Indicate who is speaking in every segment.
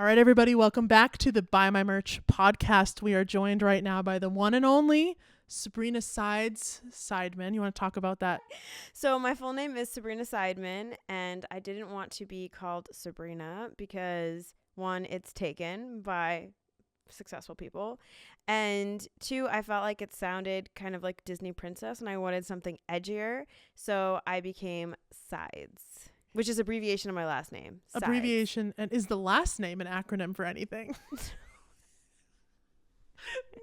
Speaker 1: right, everybody, welcome back to the Buy My Merch podcast. We are joined right now by the one and only Sabrina Seidman. You want to talk about that?
Speaker 2: So my full name is Sabrina Seidman, and I didn't want to be called Sabrina because, one, it's taken by successful people, and two, I felt like it sounded kind of like Disney princess, and I wanted something edgier, so I became SEIDS, which is abbreviation of my last name. SEIDS.
Speaker 1: Abbreviation, and is the last name an acronym for anything?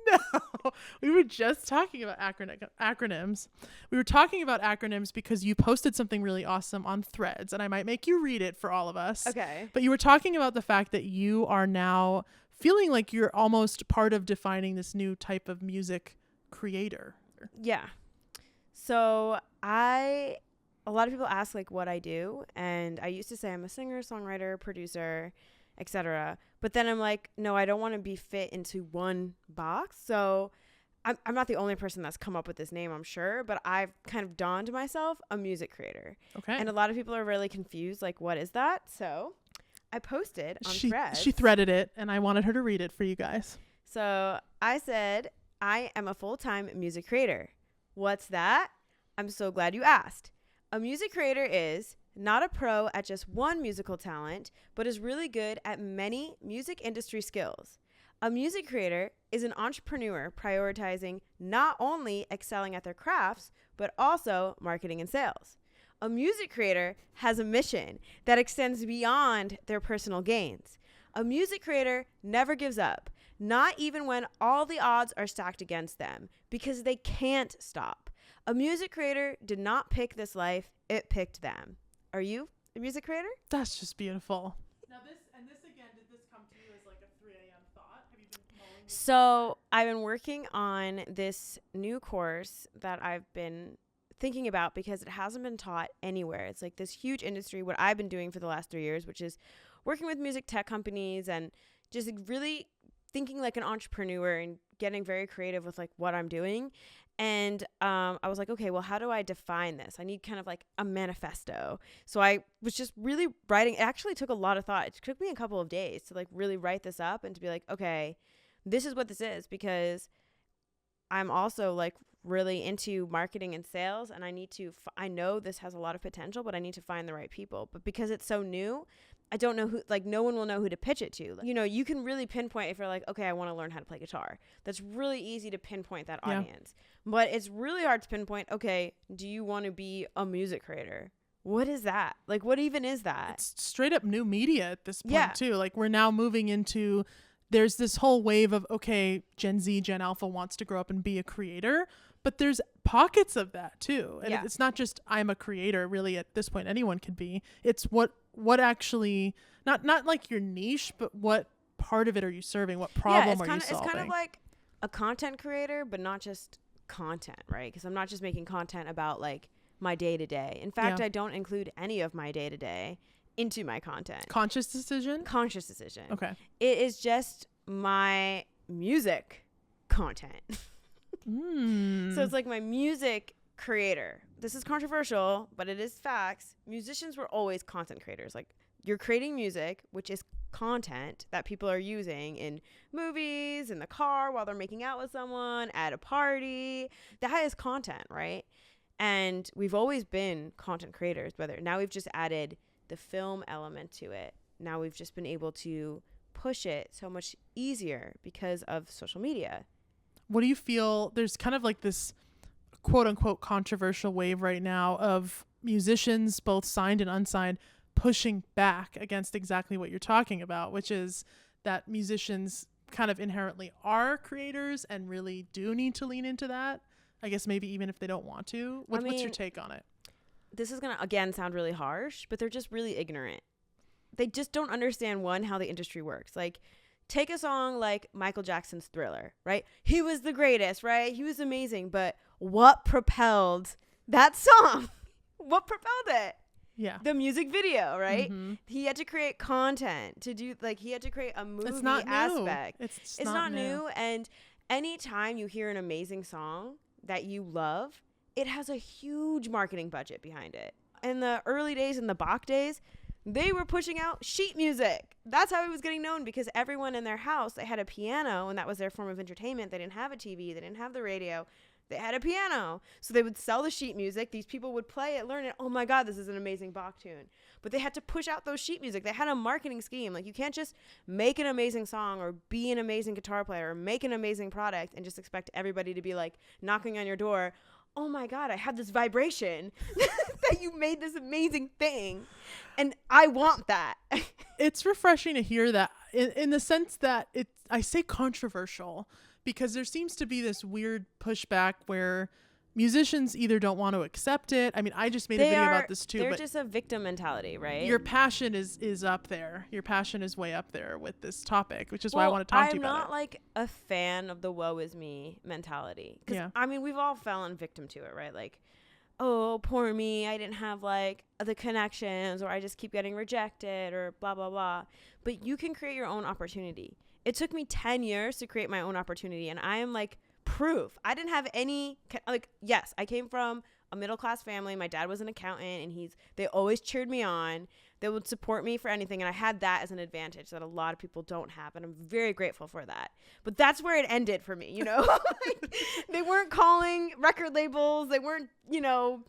Speaker 1: No, we were just talking about acronyms. We were talking about acronyms because you posted something really awesome on Threads, and I might make you read it for all of us.
Speaker 2: Okay.
Speaker 1: But you were talking about the fact that you are now feeling like you're almost part of defining this new type of music creator.
Speaker 2: Yeah. So a lot of people ask like what I do, and I used to say I'm a singer, songwriter, producer, etc. But then I'm like, no, I don't want to be fit into one box. So I'm not the only person that's come up with this name, I'm sure, but I've kind of donned myself a music creator.
Speaker 1: Okay.
Speaker 2: And a lot of people are really confused, like, what is that? So I posted on Threads.
Speaker 1: She threaded it, and I wanted her to read it for you guys.
Speaker 2: So I said, I am a full-time music creator. What's that? I'm so glad you asked. A music creator is not a pro at just one musical talent, but is really good at many music industry skills. A music creator is an entrepreneur prioritizing not only excelling at their crafts, but also marketing and sales. A music creator has a mission that extends beyond their personal gains. A music creator never gives up, not even when all the odds are stacked against them, because they can't stop. A music creator did not pick this life, it picked them. Are you a music creator?
Speaker 1: That's just beautiful. Now this again, did this come to you as like a 3 a.m. thought? Have you been mulling this?
Speaker 2: So I've been working on this new course that I've been thinking about because it hasn't been taught anywhere. It's like this huge industry, what I've been doing for the last 3 years, which is working with music tech companies and just really thinking like an entrepreneur and getting very creative with like what I'm doing. And I was like, okay, well, how do I define this? I need kind of like a manifesto. So I was just really writing. It actually took a lot of thought. It took me a couple of days to like really write this up and to be like, okay, this is what this is, because I'm also like really into marketing and sales, and I know this has a lot of potential, but I need to find the right people. But because it's so new, I don't know who, like no one will know who to pitch it to. You know, you can really pinpoint if you're like, okay, I want to learn how to play guitar. That's really easy to pinpoint that audience. But it's really hard to pinpoint, okay, do you want to be a music creator? What is that? Like, what even is that?
Speaker 1: It's straight up new media at this point too. Like we're now moving into, there's this whole wave of, okay, Gen Z, Gen Alpha wants to grow up and be a creator, but there's pockets of that too. And it's not just I'm a creator, really at this point anyone can be. It's what actually, not like your niche, but what part of it are you serving? What problem are you solving?
Speaker 2: It's kind of like a content creator, but not just content, right? Because I'm not just making content about like my day to day. In fact, I don't include any of my day to day into my content.
Speaker 1: Conscious decision?
Speaker 2: Conscious decision.
Speaker 1: Okay.
Speaker 2: It is just my music content. So it's like my music creator. This is controversial, but it is facts. Musicians were always content creators. Like you're creating music, which is content that people are using in movies, in the car, while they're making out with someone, at a party. That is content, right? And we've always been content creators, now we've just added the film element to it. Now we've just been able to push it so much easier because of social media.
Speaker 1: What do you feel? There's kind of like this quote unquote controversial wave right now of musicians, both signed and unsigned, pushing back against exactly what you're talking about, which is that musicians kind of inherently are creators and really do need to lean into that. I guess maybe even if they don't want to. What's your take on it?
Speaker 2: This is going to, again, sound really harsh, but they're just really ignorant. They just don't understand, one, how the industry works. Like, take a song like Michael Jackson's Thriller, right? He was the greatest, right? He was amazing. But what propelled that song? What propelled it?
Speaker 1: Yeah.
Speaker 2: The music video, right? Mm-hmm. He had to create content to do, like, he had to create a movie aspect.
Speaker 1: It's
Speaker 2: not new. And anytime you hear an amazing song that you love, it has a huge marketing budget behind it. In the early days, in the Bach days, they were pushing out sheet music. That's how he was getting known, because everyone in their house, they had a piano, and that was their form of entertainment. They didn't have a TV. They didn't have the radio. They had a piano. So they would sell the sheet music. These people would play it, learn it. Oh my God, this is an amazing Bach tune. But they had to push out those sheet music. They had a marketing scheme. Like, you can't just make an amazing song or be an amazing guitar player or make an amazing product and just expect everybody to be like knocking on your door. Oh my God, I have this vibration that you made this amazing thing. And I want that.
Speaker 1: It's refreshing to hear that in the sense that I say controversial, because there seems to be this weird pushback where musicians either don't want to accept it. I mean, I just made a video about this too.
Speaker 2: They're just a victim mentality, right?
Speaker 1: Your passion is up there. Your passion is way up there with this topic, which is why I want to talk to you about it.
Speaker 2: I'm not like a fan of the woe is me mentality.
Speaker 1: Yeah.
Speaker 2: I mean, we've all fallen victim to it, right? Like, oh, poor me, I didn't have like the connections, or I just keep getting rejected, or blah, blah, blah. But you can create your own opportunity. It took me 10 years to create my own opportunity, and I am like proof. I didn't have any, like, yes, I came from a middle-class family. My dad was an accountant, and they always cheered me on. They would support me for anything, and I had that as an advantage that a lot of people don't have, and I'm very grateful for that. But that's where it ended for me, you know? Like, they weren't calling record labels. They weren't, you know,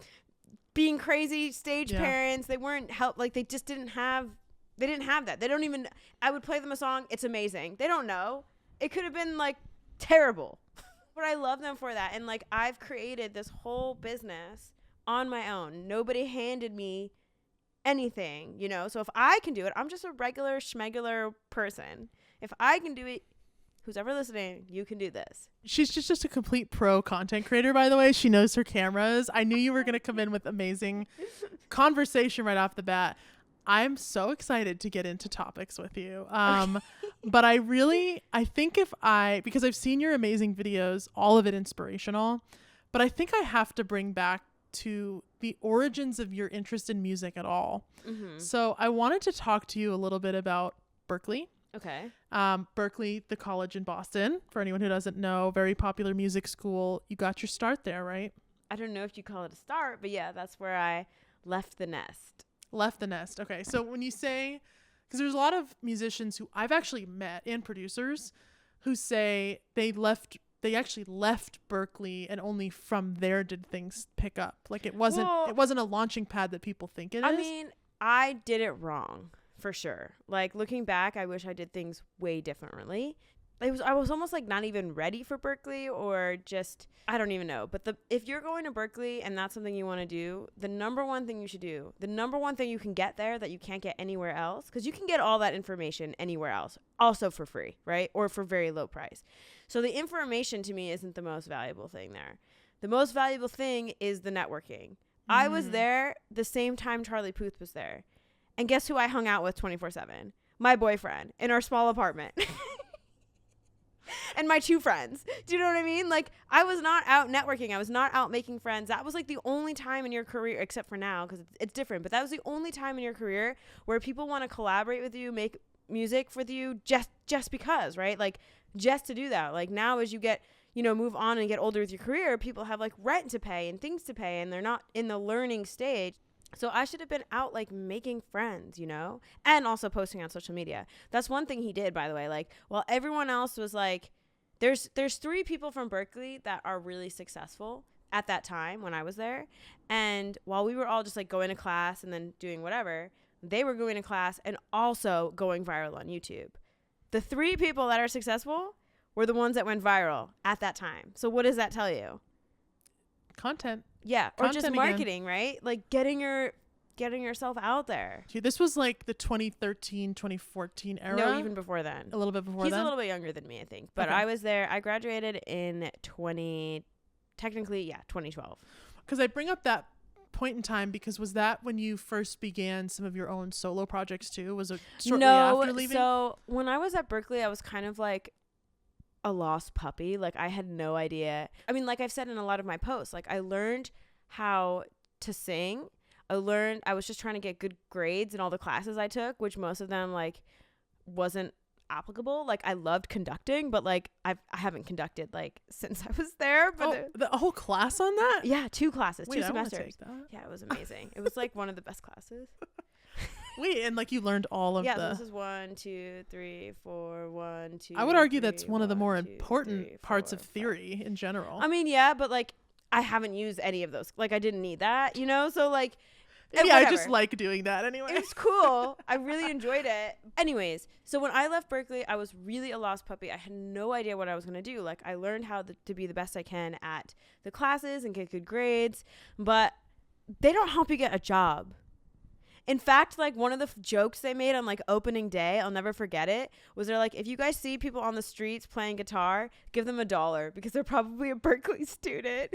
Speaker 2: being crazy stage parents. They weren't like, they just didn't have that. They don't even, I would play them a song. It's amazing. They don't know. It could have been like terrible. But I love them for that. And like, I've created this whole business on my own. Nobody handed me anything, you know? So if I can do it, I'm just a regular schmegular person. If I can do it, who's ever listening, you can do this.
Speaker 1: She's just a complete pro content creator, by the way. She knows her cameras. I knew you were going to come in with amazing conversation right off the bat. I'm so excited to get into topics with you. But I think because I've seen your amazing videos, all of it inspirational, but I think I have to bring back to the origins of your interest in music at all. Mm-hmm. So I wanted to talk to you a little bit about Berklee.
Speaker 2: Okay.
Speaker 1: Berklee, the college in Boston, for anyone who doesn't know, very popular music school. You got your start there, right?
Speaker 2: I don't know if you call it a start, but yeah, that's where I left the nest.
Speaker 1: Okay. So when you say, because there's a lot of musicians who I've actually met and producers who say they actually left Berklee and only from there did things pick up. Like it wasn't a launching pad that people think it is.
Speaker 2: I mean, I did it wrong for sure. Like looking back, I wish I did things way differently. I was almost like not even ready for Berklee, or just, I don't even know. But if you're going to Berklee and that's something you want to do, the number one thing you should do, the number one thing you can get there that you can't get anywhere else, because you can get all that information anywhere else, also for free, right? Or for very low price. So the information to me isn't the most valuable thing there. The most valuable thing is the networking. I was there the same time Charlie Puth was there. And guess who I hung out with 24/7? My boyfriend in our small apartment. And my two friends. Do you know what I mean? Like, I was not out networking. I was not out making friends. That was like the only time in your career, except for now, because it's different. But that was the only time in your career where people want to collaborate with you, make music with you just because, right? Like, just to do that. Like, now as you get, you know, move on and get older with your career, people have like rent to pay and things to pay, and they're not in the learning stage. So I should have been out like making friends, you know, and also posting on social media. That's one thing he did, by the way. Like, while everyone else was like, there's 3 people from Berklee that are really successful at that time when I was there. And while we were all just like going to class and then doing whatever, they were going to class and also going viral on YouTube. The 3 people that are successful were the ones that went viral at that time. So what does that tell you?
Speaker 1: Content.
Speaker 2: Yeah, or just marketing, again. Right? Like getting yourself out there.
Speaker 1: Dude, this was like the 2013, 2014 era.
Speaker 2: No, even before then.
Speaker 1: A little bit before
Speaker 2: He's
Speaker 1: then?
Speaker 2: A little bit younger than me, I think. But okay. I was there. I graduated in 2012.
Speaker 1: Because I bring up that point in time because was that when you first began some of your own solo projects too? Was it shortly after leaving?
Speaker 2: So when I was at Berklee, I was kind of like a lost puppy. Like I had no idea. I mean, like I've said in a lot of my posts, like I learned how to sing. I was just trying to get good grades in all the classes I took, which most of them like wasn't applicable. Like I loved conducting, but like I haven't conducted like since I was there. But
Speaker 1: a whole class on that?
Speaker 2: Yeah, 2 classes, 2 semesters.
Speaker 1: I wanna take that.
Speaker 2: Yeah, it was amazing. It was like one of the best classes.
Speaker 1: Wait, and like you learned all of
Speaker 2: yeah,
Speaker 1: the...
Speaker 2: so this is 1, 2, 3, 4, 1, 2.
Speaker 1: I would argue
Speaker 2: 3,
Speaker 1: that's one of the more
Speaker 2: 2,
Speaker 1: important
Speaker 2: 3,
Speaker 1: parts
Speaker 2: 4,
Speaker 1: of theory in general.
Speaker 2: I mean, yeah, but like I haven't used any of those. Like I didn't need that, you know? So like
Speaker 1: yeah, I just like doing that anyway.
Speaker 2: It was cool. I really enjoyed it. Anyways, so when I left Berklee, I was really a lost puppy. I had no idea what I was going to do. Like I learned how to be the best I can at the classes and get good grades, but they don't help you get a job. In fact, like one of the jokes they made on like opening day, I'll never forget it, was they're like, if you guys see people on the streets playing guitar, give them $1 because they're probably a Berklee student.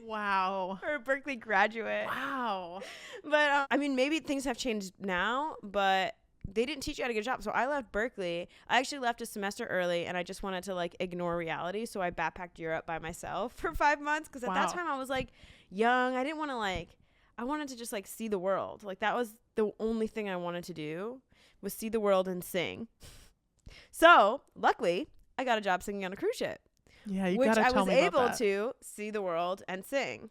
Speaker 1: Wow.
Speaker 2: Or a Berklee graduate.
Speaker 1: Wow.
Speaker 2: But I mean, maybe things have changed now, but they didn't teach you how to get a job. So I left Berklee. I actually left a semester early and I just wanted to like ignore reality. So I backpacked Europe by myself for 5 months. Cause at that time I was like young. I didn't want to like, I wanted to just like see the world. Like that was the only thing I wanted to do, was see the world and sing. So luckily I got a job singing on a cruise ship.
Speaker 1: Yeah, you gotta tell me about that.
Speaker 2: Which I was able to see the world and sing.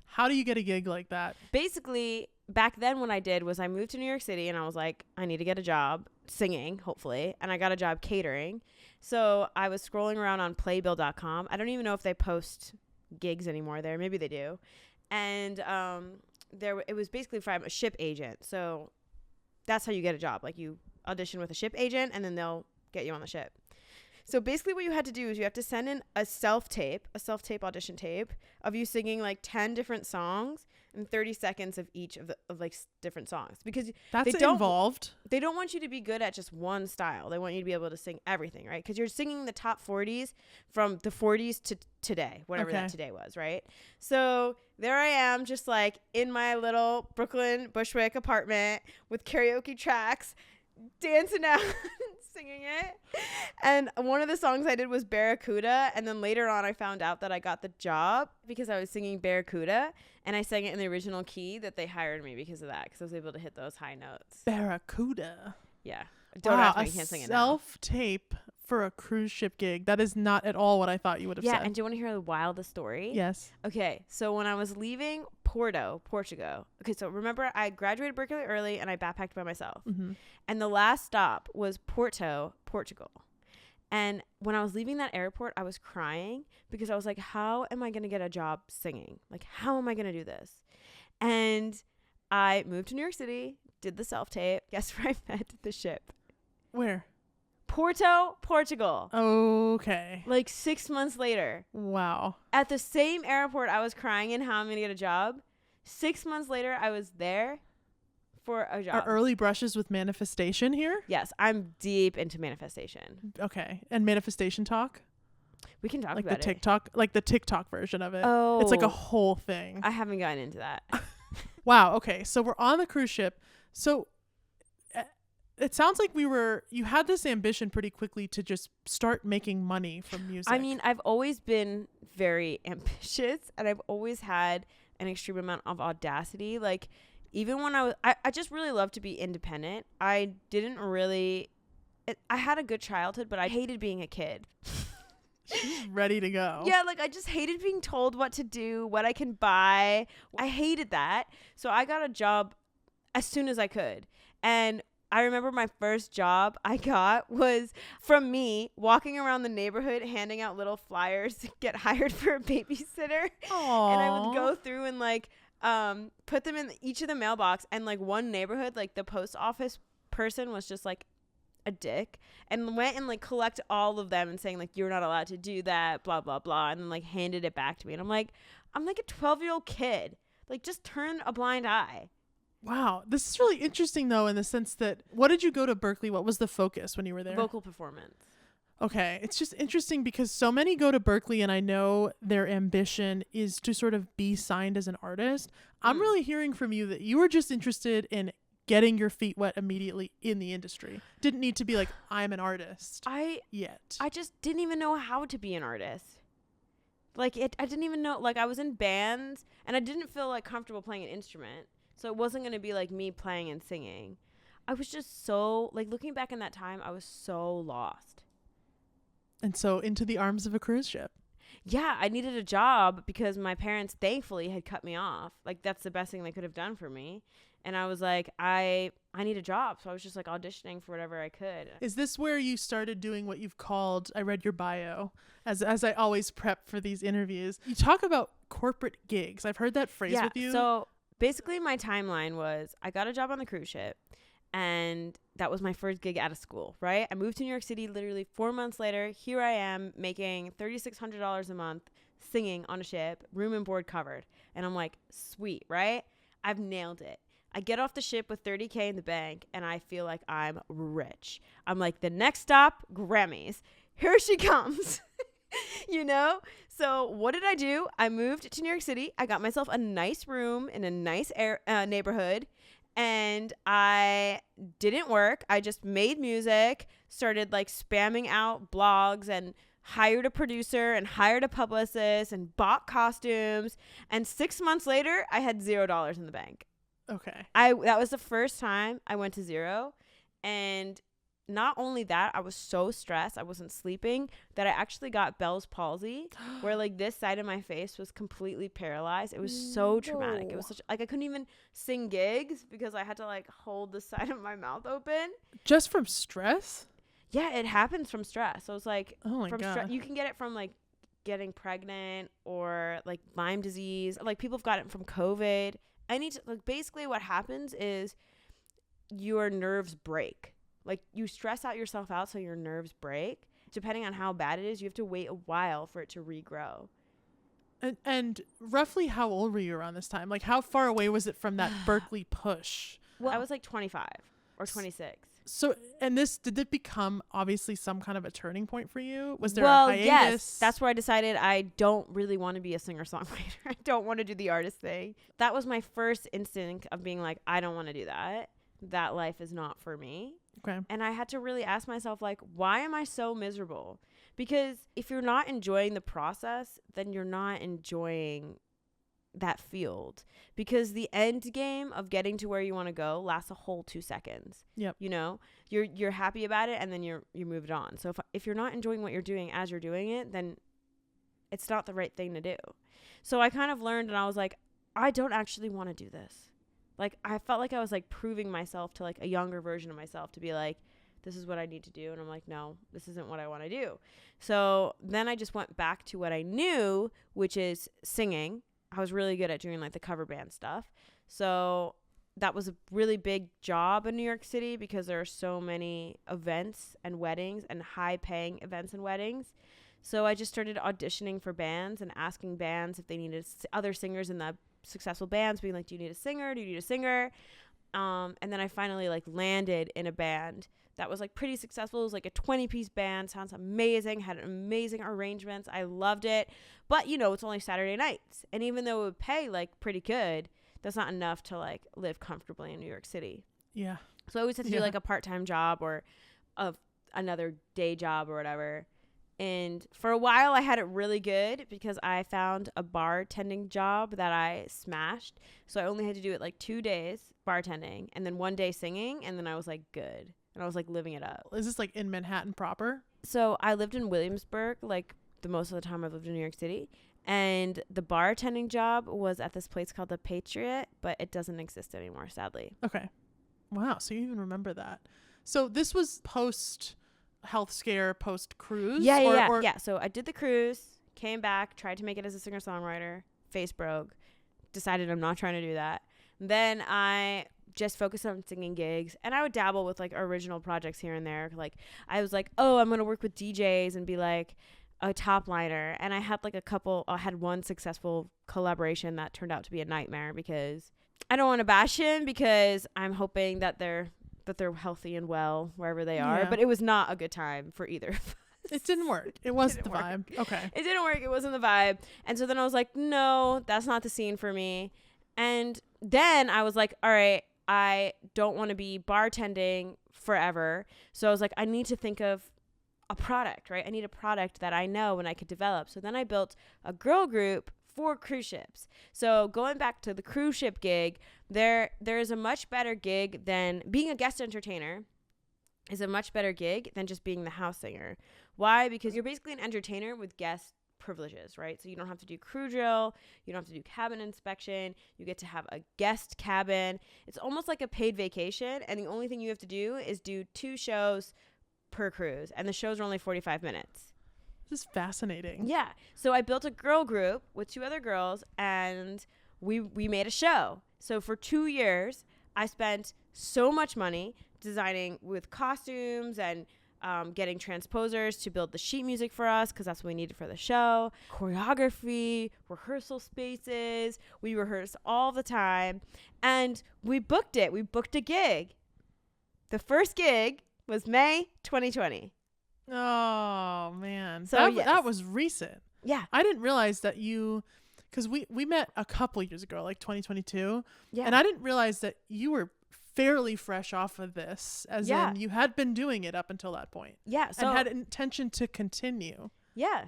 Speaker 1: How do you get a gig like that?
Speaker 2: Basically, back then what I did was I moved to New York City and I was like, I need to get a job singing, hopefully. And I got a job catering. So I was scrolling around on playbill.com. I don't even know if they post gigs anymore there. Maybe they do. And it was basically from a ship agent. So that's how you get a job. Like you audition with a ship agent and then they'll get you on the ship. So basically what you had to do is you have to send in a self-tape audition tape of you singing like 10 different songs and 30 seconds of each of different songs, because
Speaker 1: that's involved.
Speaker 2: They don't want you to be good at just one style. They want you to be able to sing everything, right? Because you're singing the top 40s from the 40s to today, whatever that today was, right? So there I am, just like in my little Brooklyn Bushwick apartment with karaoke tracks, dancing out singing it. And one of the songs I did was Barracuda, and then later on I found out that I got the job because I was singing Barracuda and I sang it in the original key, that they hired me because of that, because I was able to hit those high notes.
Speaker 1: Barracuda.
Speaker 2: Yeah. Don't ask me, I can't sing it now.
Speaker 1: Self-tape for a cruise ship gig. That is not at all what I thought you would have said.
Speaker 2: Yeah, and do you want to hear the wildest story?
Speaker 1: Yes.
Speaker 2: Okay, so when I was leaving Porto, Portugal. Okay, so remember I graduated Berklee early and I backpacked by myself. Mm-hmm. And the last stop was Porto, Portugal. And when I was leaving that airport, I was crying because I was like, how am I going to get a job singing? Like, how am I going to do this? And I moved to New York City, did the self-tape. Guess where I met the ship?
Speaker 1: Where?
Speaker 2: Porto, Portugal.
Speaker 1: Okay.
Speaker 2: Like 6 months later.
Speaker 1: Wow.
Speaker 2: At the same airport I was crying in how I'm going to get a job. 6 months later, I was there for a job.
Speaker 1: Are early brushes with manifestation here?
Speaker 2: Yes, I'm deep into manifestation.
Speaker 1: Okay. And manifestation talk?
Speaker 2: We can talk
Speaker 1: like
Speaker 2: about
Speaker 1: the TikTok, like the TikTok version of it. Oh. It's like a whole thing.
Speaker 2: I haven't gotten into that.
Speaker 1: Wow. Okay. So we're on the cruise ship. So it sounds like you had this ambition pretty quickly to just start making money from music.
Speaker 2: I mean, I've always been very ambitious and I've always had an extreme amount of audacity. Like even when I just really love to be independent. I had a good childhood, but I hated being a kid.
Speaker 1: She's ready to go.
Speaker 2: Yeah, like I just hated being told what to do, what I can buy. I hated that. So I got a job as soon as I could. And I remember my first job I got was from me walking around the neighborhood handing out little flyers to get hired for a babysitter. Aww. And I would go through and like put them in each of the mailbox, and like one neighborhood, like the post office person was just like a dick and went and like collect all of them and saying like, you're not allowed to do that, blah blah blah, and then like handed it back to me. And I'm like a 12-year-old kid, like just turn a blind eye.
Speaker 1: Wow. This is really interesting though, in the sense that, what did you go to Berklee? What was the focus when you were there?
Speaker 2: Vocal performance.
Speaker 1: Okay. It's just interesting because so many go to Berklee and I know their ambition is to sort of be signed as an artist. I'm really hearing from you that you were just interested in getting your feet wet immediately in the industry. Didn't need to be like, I'm an artist yet.
Speaker 2: I just didn't even know how to be an artist. Like I didn't even know, like I was in bands and I didn't feel like comfortable playing an instrument. So it wasn't going to be like me playing and singing. I was just so, like looking back in that time, I was so lost.
Speaker 1: And so into the arms of a cruise ship.
Speaker 2: yeah, I needed a job because my parents thankfully had cut me off. Like, that's the best thing they could have done for me. And I was like, I need a job. So I was just like auditioning for whatever I could.
Speaker 1: Is this where you started doing what you've called, I read your bio, as I always prep for these interviews. You talk about corporate gigs. I've heard that phrase with you.
Speaker 2: So basically my timeline was I got a job on the cruise ship, and that was my first gig out of school, right? I moved to New York City literally 4 months later. Here I am making $3,600 a month singing on a ship, room and board covered. And I'm like, sweet, right? I've nailed it. I get off the ship with $30K in the bank, and I feel like I'm rich. I'm like, the next stop, Grammys. Here she comes, you know? So what did I do? I moved to New York City. I got myself a nice room in a nice neighborhood, and I didn't work. I just made music, started like spamming out blogs, and hired a producer and hired a publicist and bought costumes. And 6 months later, I had $0 in the bank.
Speaker 1: Okay.
Speaker 2: That was the first time I went to zero. And not only that, I was so stressed, I wasn't sleeping, that I actually got Bell's palsy, where like this side of my face was completely paralyzed. It was so traumatic. It was such like I couldn't even sing gigs because I had to like hold the side of my mouth open.
Speaker 1: Just from stress?
Speaker 2: Yeah, it happens from stress. So it's like,
Speaker 1: oh my God.
Speaker 2: You can get it from like getting pregnant or like Lyme disease. Like people have gotten it from COVID. Basically what happens is your nerves break. Like you stress out yourself out so your nerves break. Depending on how bad it is, you have to wait a while for it to regrow.
Speaker 1: And roughly how old were you around this time? Like how far away was it from that Berklee push?
Speaker 2: Well, I was like 25 or 26.
Speaker 1: So, and did it become obviously some kind of a turning point for you? Was there a hiatus?
Speaker 2: Yes. That's where I decided I don't really want to be a singer-songwriter. I don't want to do the artist thing. That was my first instinct of being like, I don't want to do that. That life is not for me.
Speaker 1: Okay.
Speaker 2: And I had to really ask myself, like, why am I so miserable? Because if you're not enjoying the process, then you're not enjoying that field, because the end game of getting to where you want to go lasts a whole 2 seconds.
Speaker 1: Yep.
Speaker 2: You know, you're happy about it, and then you moved on. So if you're not enjoying what you're doing as you're doing it, then it's not the right thing to do. So I kind of learned, and I was like, I don't actually want to do this. Like I felt like I was like proving myself to like a younger version of myself to be like, this is what I need to do. And I'm like, no, this isn't what I want to do. So then I just went back to what I knew, which is singing. I was really good at doing like the cover band stuff. So that was a really big job in New York City because there are so many events and weddings and high paying events and weddings. So I just started auditioning for bands and asking bands if they needed other singers in the successful bands, being like, do you need a singer? Do you need a singer? And then I finally like landed in a band that was like pretty successful. It was like a 20-piece band. Sounds amazing. Had amazing arrangements. I loved it. But, you know, it's only Saturday nights. And even though it would pay like pretty good, that's not enough to like live comfortably in New York City.
Speaker 1: Yeah.
Speaker 2: So I always had to do like a part-time job or another day job or whatever. And for a while I had it really good because I found a bartending job that I smashed. So I only had to do it like 2 days bartending and then 1 day singing. And then I was like, good. And I was like living it up.
Speaker 1: Is this like in Manhattan proper?
Speaker 2: So I lived in Williamsburg, like the most of the time I've lived in New York City. And the bartending job was at this place called the Patriot, but it doesn't exist anymore, sadly.
Speaker 1: Okay. Wow. So you even remember that. So this was post health scare, post cruise?
Speaker 2: Yeah. So I did the cruise, came back, tried to make it as a singer-songwriter, face broke, decided I'm not trying to do that. Then I just focused on singing gigs, and I would dabble with like original projects here and there. Like I was like, oh, I'm going to work with DJs and be like a top liner. And I had like I had one successful collaboration that turned out to be a nightmare because I don't want to bash him because I'm hoping that they're healthy and well wherever they are. But it was not a good time for either of us.
Speaker 1: It didn't work. It wasn't the vibe. Okay.
Speaker 2: It didn't work. It wasn't the vibe. And so then I was like, no, that's not the scene for me. And then I was like, all right, I don't want to be bartending forever. So I was like, I need to think of a product, right? I need a product that I know and I could develop. So then I built a girl group for cruise ships. So going back to the cruise ship gig, there is a much better gig than being a guest entertainer is a much better gig than just being the house singer. Why? Because you're basically an entertainer with guest privileges, right? So you don't have to do crew drill. You don't have to do cabin inspection. You get to have a guest cabin. It's almost like a paid vacation. And the only thing you have to do is do 2 shows per cruise. And the shows are only 45 minutes.
Speaker 1: This is fascinating.
Speaker 2: Yeah. So I built a girl group with 2 other girls, and we made a show. So for 2 years, I spent so much money designing with costumes and getting transposers to build the sheet music for us, because that's what we needed for the show, choreography, rehearsal spaces. We rehearsed all the time, and we booked it. We booked a gig. The first gig was May 2020.
Speaker 1: Oh, man.
Speaker 2: So
Speaker 1: that was recent.
Speaker 2: Yeah.
Speaker 1: I didn't realize that because we met a couple years ago, like 2022.
Speaker 2: Yeah.
Speaker 1: And I didn't realize that you were fairly fresh off of this, as in you had been doing it up until that point.
Speaker 2: Yeah. So,
Speaker 1: and had intention to continue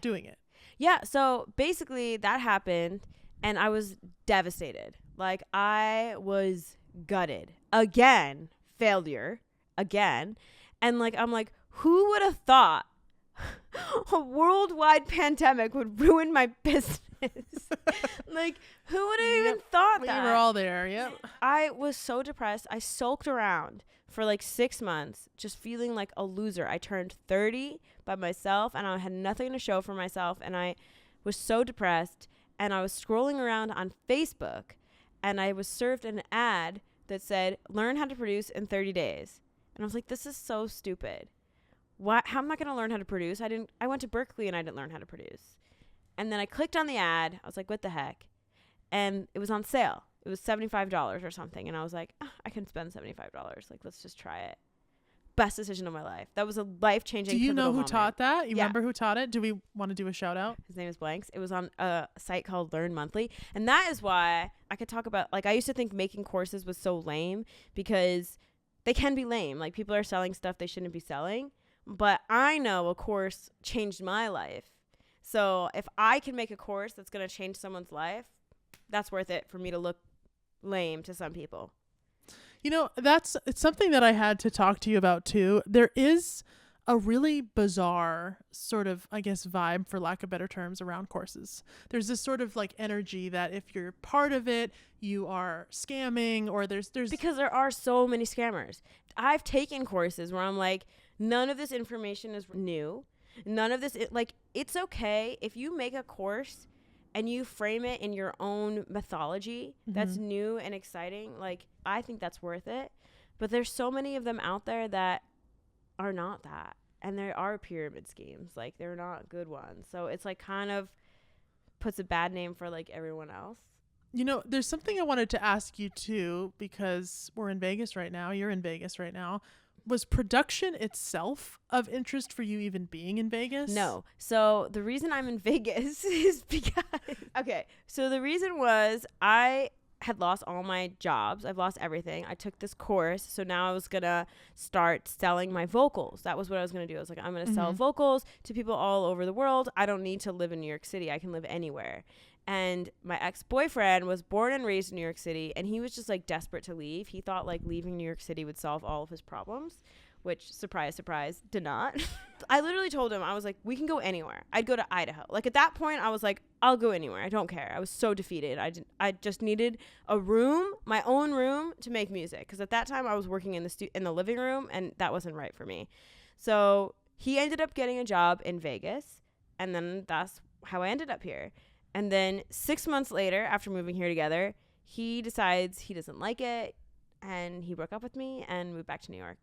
Speaker 1: doing it.
Speaker 2: Yeah. So basically that happened, and I was devastated. Like, I was gutted. Again, failure. Again. And like, I'm like, who would have thought a worldwide pandemic would ruin my business? Like, who would have even thought that?
Speaker 1: We were all there. Yep.
Speaker 2: I was so depressed. I sulked around for like 6 months, just feeling like a loser. I turned 30 by myself, and I had nothing to show for myself. And I was so depressed, and I was scrolling around on Facebook, and I was served an ad that said, learn how to produce in 30 days. And I was like, this is so stupid. How am I going to learn how to produce? I went to Berklee and I didn't learn how to produce. And then I clicked on the ad. I was like, what the heck? And it was on sale. It was $75 or something. And I was like, I can spend $75. Like, let's just try it. Best decision of my life. That was a life-changing.
Speaker 1: Do you know who
Speaker 2: moment.
Speaker 1: taught that? You remember who taught it? Do we want to do a shout out?
Speaker 2: His name is Blanks. It was on a site called Learn Monthly. And that is why I could talk about, like, I used to think making courses was so lame, because they can be lame. Like, people are selling stuff they shouldn't be selling. But I know a course changed my life. So if I can make a course that's going to change someone's life, that's worth it for me to look lame to some people.
Speaker 1: You know, it's something that I had to talk to you about too. There is a really bizarre sort of, I guess, vibe, for lack of better terms, around courses. There's this sort of like energy that if you're part of it, you are scamming, or there's
Speaker 2: because there are so many scammers. I've taken courses where I'm like, none of this information is new. None of this, it's okay if you make a course and you frame it in your own mythology that's new and exciting. Like, I think that's worth it. But there's so many of them out there that are not that. And there are pyramid schemes. Like, they're not good ones. So it's like kind of puts a bad name for like everyone else.
Speaker 1: You know, there's something I wanted to ask you too, because we're in Vegas right now. You're in Vegas right now. Was production itself of interest for you, even being in Vegas?
Speaker 2: No. So the reason I'm in Vegas is because, okay, so the reason was I had lost all my jobs. I've lost everything. I took this course. So now I was going to start selling my vocals. That was what I was going to do. I was like, I'm going to sell vocals to people all over the world. I don't need to live in New York City. I can live anywhere. And my ex-boyfriend was born and raised in New York City, and he was just like desperate to leave. He thought like leaving New York City would solve all of his problems, which, surprise, surprise, did not. I literally told him, I was like, we can go anywhere. I'd go to Idaho. Like, at that point, I was like, I'll go anywhere. I don't care. I was so defeated. I just needed a room, my own room, to make music. Because at that time, I was working in the living room, and that wasn't right for me. So he ended up getting a job in Vegas, and then that's how I ended up here. And then 6 months later, after moving here together, he decides he doesn't like it, and he broke up with me and moved back to New York.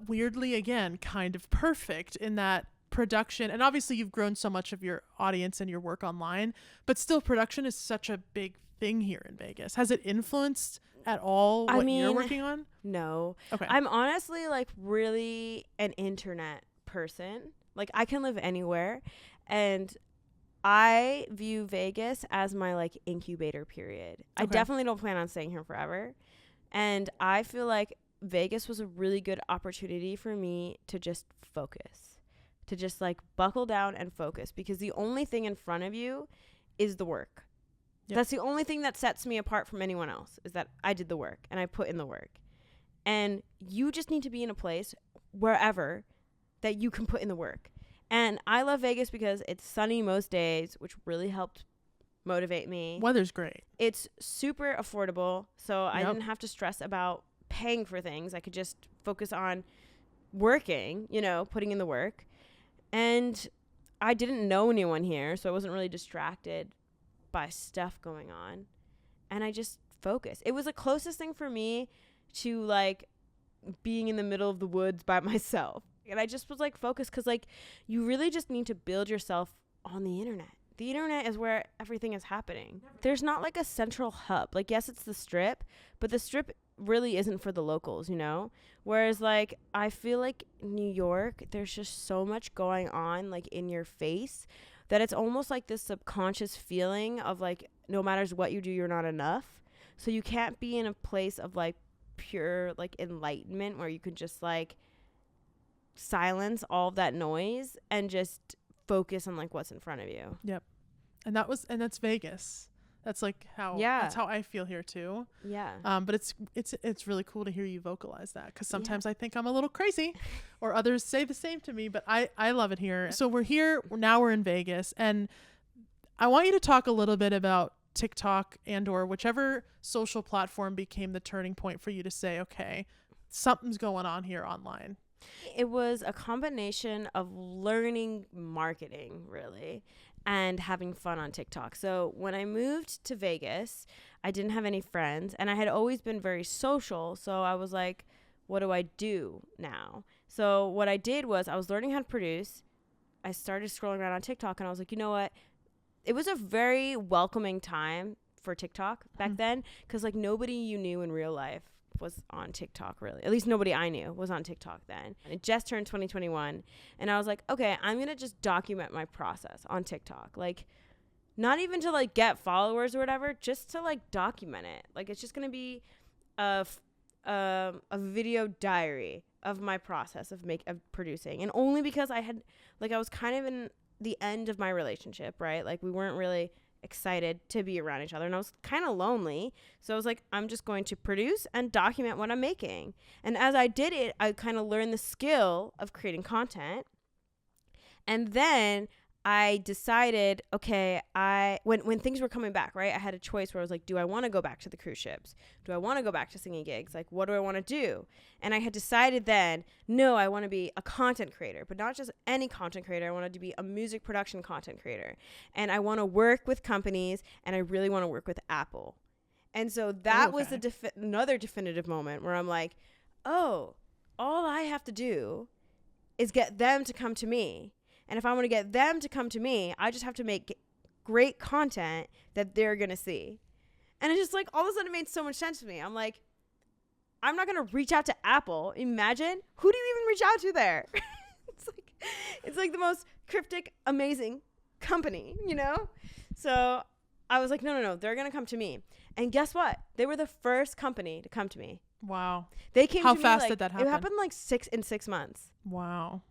Speaker 1: Weirdly, again, kind of perfect in that production. And obviously you've grown so much of your audience and your work online, but still production is such a big thing here in Vegas. Has it influenced at all what you're working on?
Speaker 2: No.
Speaker 1: Okay.
Speaker 2: I'm honestly like really an internet person. Like, I can live anywhere, and I view Vegas as my like incubator period. Okay. I definitely don't plan on staying here forever. And I feel like Vegas was a really good opportunity for me to just focus, to just like buckle down and focus, because the only thing in front of you is the work. Yep. That's the only thing that sets me apart from anyone else, is that I did the work and I put in the work. And you just need to be in a place wherever that you can put in the work. And I love Vegas because it's sunny most days, which really helped motivate me.
Speaker 1: Weather's great.
Speaker 2: It's super affordable, so I didn't have to stress about paying for things. I could just focus on working, putting in the work. And I didn't know anyone here, so I wasn't really distracted by stuff going on. And I just focused. It was the closest thing for me to like being in the middle of the woods by myself. And I just was like focused because like you really just need to build yourself on the internet. The internet is where everything is happening. There's not like a central hub. Like, yes, it's the Strip, but the Strip really isn't for the locals, Whereas like I feel like New York, there's just so much going on like in your face that it's almost like this subconscious feeling of like no matter what you do, you're not enough. So you can't be in a place of like pure like enlightenment where you can just like silence all of that noise and just focus on like what's in front of you.
Speaker 1: Yep. And that's Vegas. That's like how that's how I feel here too. Yeah. But it's really cool to hear you vocalize that, because sometimes I think I'm a little crazy or others say the same to me, but I love it here. So we're here now, we're in Vegas, and I want you to talk a little bit about TikTok and or whichever social platform became the turning point for you to say, okay, something's going on here online.
Speaker 2: It was a combination of learning marketing, really, and having fun on TikTok. So when I moved to Vegas, I didn't have any friends, and I had always been very social. So I was like, what do I do now? So what I did was I was learning how to produce. I started scrolling around on TikTok, and I was like, you know what? It was a very welcoming time for TikTok back then, because like nobody you knew in real life was on TikTok, really. At least nobody I knew was on TikTok then. And it just turned 2021, and I was like, okay, I'm gonna just document my process on TikTok. Like, not even to like get followers or whatever, just to like document it. Like, it's just gonna be a video diary of my process of producing. And only because I was kind of in the end of my relationship, right? Like, we weren't really excited to be around each other, and I was kind of lonely, so I was like, I'm just going to produce and document what I'm making. And as I did it, I kind of learned the skill of creating content. And then I decided, okay, when things were coming back, right, I had a choice where I was like, do I want to go back to the cruise ships? Do I want to go back to singing gigs? Like, what do I want to do? And I had decided then, no, I want to be a content creator, but not just any content creator. I wanted to be a music production content creator. And I want to work with companies, and I really want to work with Apple. And so that was another definitive moment where I'm like, oh, all I have to do is get them to come to me. And if I want to get them to come to me, I just have to make great content that they're going to see. And it's just like, all of a sudden it made so much sense to me. I'm like, I'm not going to reach out to Apple. Imagine. Who do you even reach out to there? It's like the most cryptic, amazing company, So I was like, no. They're going to come to me. And guess what? They were the first company to come to me.
Speaker 1: Wow.
Speaker 2: They came to me.
Speaker 1: How fast did that happen?
Speaker 2: It happened like 6 months.
Speaker 1: Wow.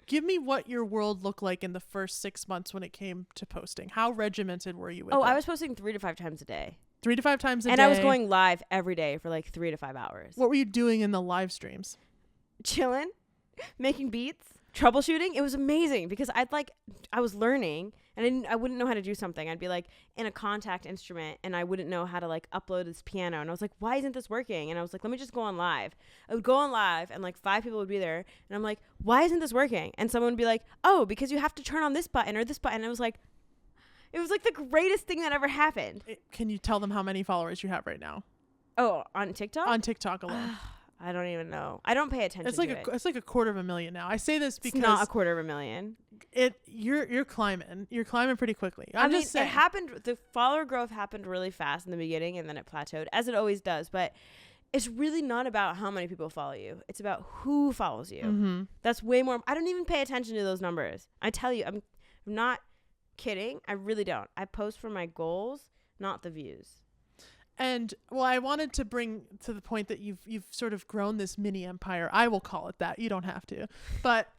Speaker 1: Give me what your world looked like in the first 6 months when it came to posting. How regimented were you with it?
Speaker 2: I was posting 3 to 5 times a day.
Speaker 1: 3 to 5 times a day?
Speaker 2: And I was going live every day for like 3 to 5 hours.
Speaker 1: What were you doing in the live streams?
Speaker 2: Chilling, making beats, troubleshooting. It was amazing because I was learning, and I wouldn't know how to do something. I'd be like in a contact instrument, and I wouldn't know how to like upload this piano. And I was like, why isn't this working? And I was like, let me just go on live. I would go on live, and like 5 people would be there. And I'm like, why isn't this working? And someone would be like, oh, because you have to turn on this button or this button. And it was like the greatest thing that ever happened.
Speaker 1: Can you tell them how many followers you have right now?
Speaker 2: Oh, on TikTok?
Speaker 1: On TikTok alone.
Speaker 2: I don't even know. I don't pay attention to it.
Speaker 1: It's like 250,000 now. I say this because
Speaker 2: it's not 250,000.
Speaker 1: You're climbing. You're climbing pretty quickly. Just saying.
Speaker 2: It happened. The follower growth happened really fast in the beginning, and then it plateaued, as it always does. But it's really not about how many people follow you. It's about who follows you. Mm-hmm. That's way more. I don't even pay attention to those numbers. I tell you, I'm not kidding. I really don't. I post for my goals, not the views.
Speaker 1: And well, I wanted to bring to the point that you've sort of grown this mini empire. I will call it that. You don't have to. But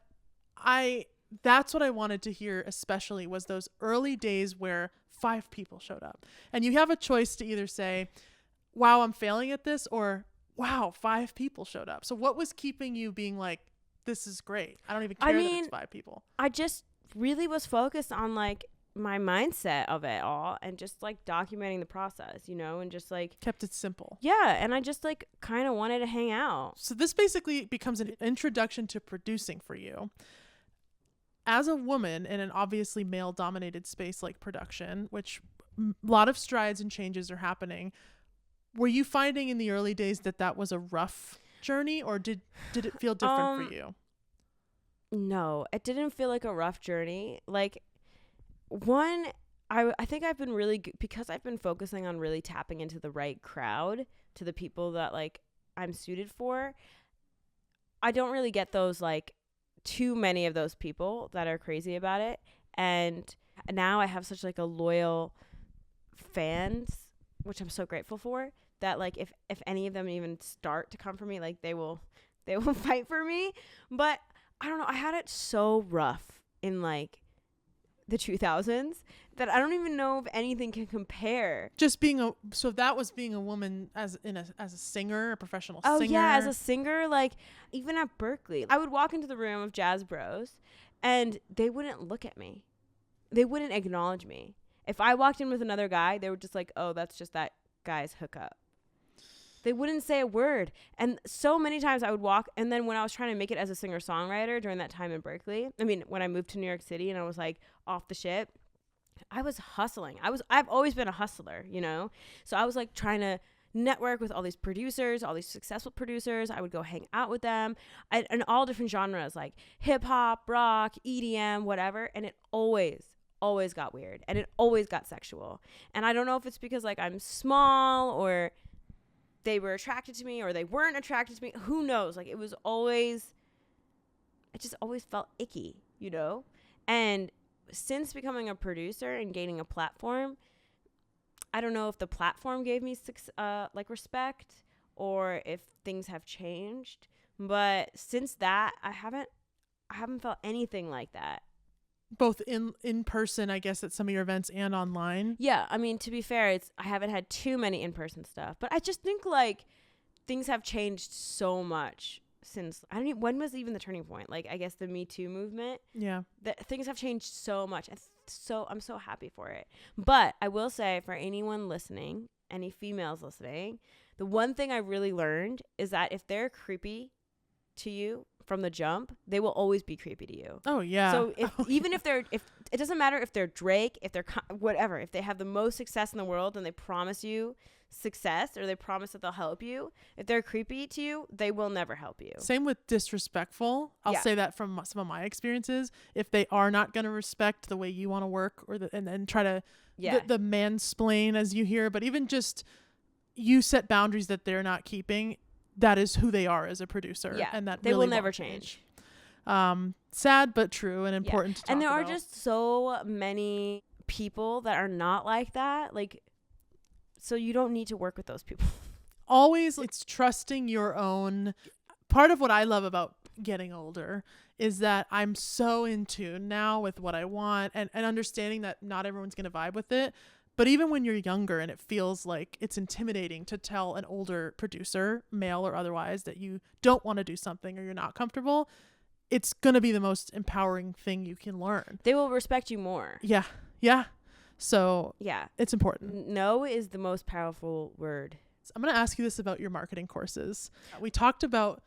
Speaker 1: that's what I wanted to hear, especially was those early days where 5 people showed up. And you have a choice to either say, wow, I'm failing at this, or wow, 5 people showed up. So what was keeping you being like, this is great. I don't even care that it's 5 people.
Speaker 2: I just really was focused on like my mindset of it all and just like documenting the process, you know, and just like
Speaker 1: kept it simple.
Speaker 2: Yeah. And I just like kind of wanted to hang out.
Speaker 1: So this basically becomes an introduction to producing for you. As a woman in an obviously male dominated space like production, which a lot of strides and changes are happening, were you finding in the early days that was a rough journey, or did it feel different for you?
Speaker 2: No, it didn't feel like a rough journey. Like, one, I think I've been really good because I've been focusing on really tapping into the right crowd, to the people that like I'm suited for. I don't really get those like too many of those people that are crazy about it. And now I have such like a loyal fans, which I'm so grateful for, that like if any of them even start to come for me, like they will fight for me. But I don't know, I had it so rough in like the 2000s that I don't even know if anything can compare.
Speaker 1: Just being so that was being a woman as a singer, a professional singer.
Speaker 2: Oh yeah, as a singer, like even at Berklee, I would walk into the room of jazz bros and they wouldn't look at me. They wouldn't acknowledge me. If I walked in with another guy, they were just like, "Oh, that's just that guy's hookup." They wouldn't say a word. And so many times I would walk, and then when I was trying to make it as a singer-songwriter during that time in Berklee, I mean, when I moved to New York City and I was like off the ship, I was hustling. I've always been a hustler, you know? So I was like trying to network with all these producers, all these successful producers. I would go hang out with them and all different genres, like hip hop, rock, EDM, whatever. And it always got weird, and it always got sexual. And I don't know if it's because like I'm small, or they were attracted to me, or they weren't attracted to me. Who knows? Like it just always felt icky, you know? And since becoming a producer and gaining a platform, I don't know if the platform gave me like respect, or if things have changed. But since that, I haven't felt anything like that.
Speaker 1: Both in person, I guess, at some of your events, and online.
Speaker 2: Yeah, I mean, to be fair, I haven't had too many in-person stuff, but I just think like things have changed so much since when was even the turning point? Like I guess the Me Too movement.
Speaker 1: Yeah,
Speaker 2: that things have changed so much, and so I'm so happy for it. But I will say, for anyone listening, any females listening, the one thing I really learned is that if they're creepy to you from the jump, they will always be creepy to you.
Speaker 1: Oh yeah.
Speaker 2: So if it doesn't matter if they're Drake, if they're whatever, if they have the most success in the world and they promise you success, or they promise that they'll help you, if they're creepy to you, they will never help you.
Speaker 1: Same with disrespectful. I'll say that from some of my experiences. If they are not going to respect the way you want to work, or and then try to the mansplain, as you hear, but even just you set boundaries that they're not keeping, that is who they are as a producer.
Speaker 2: Yeah,
Speaker 1: and that
Speaker 2: they
Speaker 1: really
Speaker 2: will never change.
Speaker 1: Sad but true, and important to talk about.
Speaker 2: And there are just so many people that are not like that. Like, so you don't need to work with those people.
Speaker 1: Always, it's trusting your own. Part of what I love about getting older is that I'm so in tune now with what I want, and understanding that not everyone's going to vibe with it. But even when you're younger and it feels like it's intimidating to tell an older producer, male or otherwise, that you don't want to do something or you're not comfortable, it's going to be the most empowering thing you can learn.
Speaker 2: They will respect you more.
Speaker 1: Yeah. Yeah. So
Speaker 2: yeah,
Speaker 1: it's important.
Speaker 2: No is the most powerful word.
Speaker 1: So I'm going to ask you this about your marketing courses. We talked about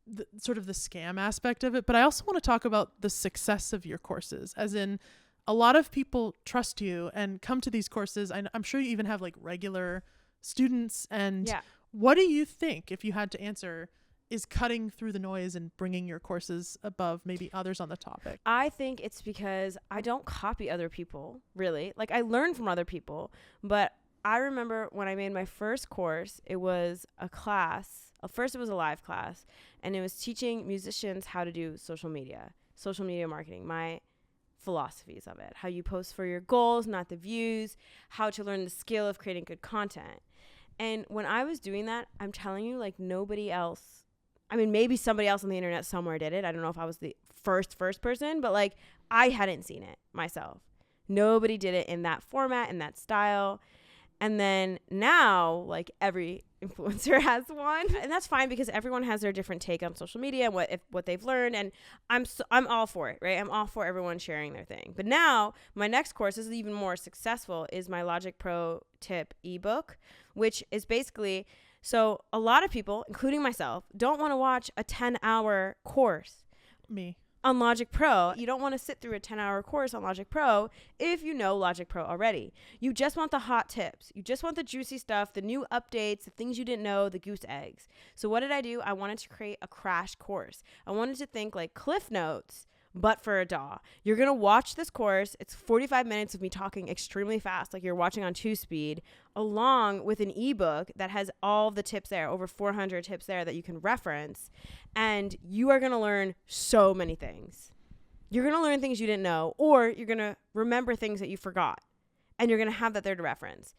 Speaker 1: the scam aspect of it, but I also want to talk about the success of your courses, as in a lot of people trust you and come to these courses. I'm sure you even have like regular students. And what do you think, if you had to answer, is cutting through the noise and bringing your courses above maybe others on the topic?
Speaker 2: I think it's because I don't copy other people, really. Like, I learn from other people, but I remember when I made my first course, it was a class. First, it was a live class, and it was teaching musicians how to do social media marketing, my philosophies of it, how you post for your goals, not the views, how to learn the skill of creating good content. And when I was doing that, I'm telling you, like, nobody else, I mean, maybe somebody else on the internet somewhere did it. I don't know if I was the first person, but like, I hadn't seen it myself. Nobody did it in that format, in that style. And then now, like, every influencer has one, and that's fine because everyone has their different take on social media and what they've learned, and I'm all for it, right? I'm all for everyone sharing their thing. But now my next course, this is even more successful, is my Logic Pro tip ebook, which is basically, so a lot of people, including myself, don't want to watch a 10-hour course.
Speaker 1: Me.
Speaker 2: On Logic Pro. You don't want to sit through a 10-hour course on Logic Pro if you know Logic Pro already. You just want the hot tips. You just want the juicy stuff, the new updates, the things you didn't know, the goose eggs. So what did I do? I wanted to create a crash course. I wanted to think like Cliff Notes, but for a DAW. You're going to watch this course. It's 45 minutes of me talking extremely fast, like you're watching on 2-speed, along with an ebook that has all the tips there, over 400 tips there that you can reference. And you are going to learn so many things. You're going to learn things you didn't know, or you're going to remember things that you forgot. And you're going to have that there to reference.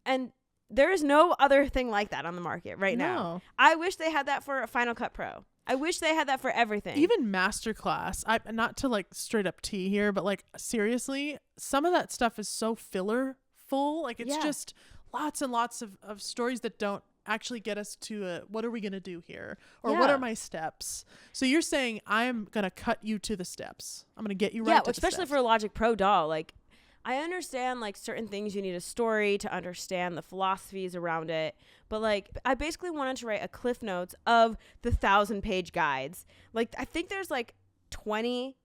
Speaker 2: And there is no other thing like that on the market right now. I wish they had that for a Final Cut Pro. I wish they had that for everything. Even
Speaker 1: Masterclass. Not to like straight up tea here, but like seriously, some of that stuff is so filler full. Like it's just lots and lots of stories that don't actually get us to what are we going to do here? Or what are my steps? So you're saying I'm going to cut you to the steps. I'm going to get you right to the steps.
Speaker 2: Especially for a Logic Pro DAW. Like, I understand like certain things you need a story to understand the philosophies around it, but like I basically wanted to write a Cliff Notes of the 1,000-page guides. Like I think there's like 20